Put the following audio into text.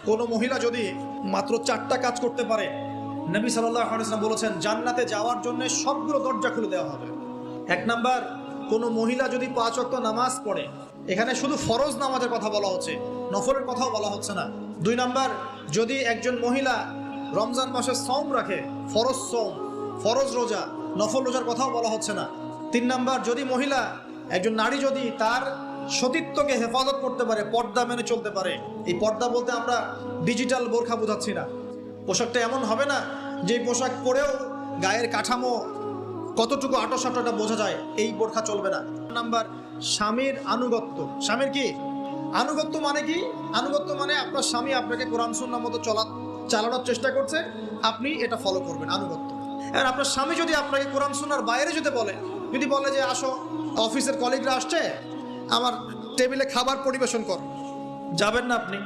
কোনো মহিলা যদি মাত্র 4টা কাজ করতে পারে, নবী সাল্লাল্লাহু আলাইহি ওয়াসাল্লাম বলেছেন জান্নাতে যাওয়ার জন্য সবগুলো দরজা খুলে দেওয়া হবে। 1 নাম্বার, কোনো মহিলা যদি 5 ওয়াক্ত নামাজ পড়ে, এখানে শুধু ফরজ নামাজের কথা বলা হচ্ছে, নফলের কথাও বলা হচ্ছে না। 2 নাম্বার, যদি একজন মহিলা রমজান মাসে সওম রাখে, ফরজ সওম, ফরজ রোজা, নফল রোজার কথাও বলা হচ্ছে না। 3 নাম্বার, যদি মহিলা, একজন নারী যদি তার সতীত্বকে হেফাজত করতে পারে, পর্দা মেনে চলতে পারে। এই পর্দা বলতে আমরা ডিজিটাল বোরখা বোঝাচ্ছি না। পোশাকটা এমন হবে না যে পোশাক পরেও গায়ের কাঠামো কতটুকু আটোসাটোটা বোঝা যায়, এই বোরখা চলবে না। নাম্বার, স্বামীর আনুগত্য। স্বামীর কি আনুগত্য? মানে কি আনুগত্য? মানে আপনার স্বামী আপনাকে কোরআন সুন্নাহ মতো চালানোর চেষ্টা করছে, আপনি এটা ফলো করবেন, আনুগত্য। আর আপনার স্বামী যদি আপনাকে কোরআন সুন্নাহর বাইরে যদি বলে যে আসো, অফিসের কলিগরা আসছে, আমার টেবিলে খাবার পরিবেশন কর, যাবেন না আপনি?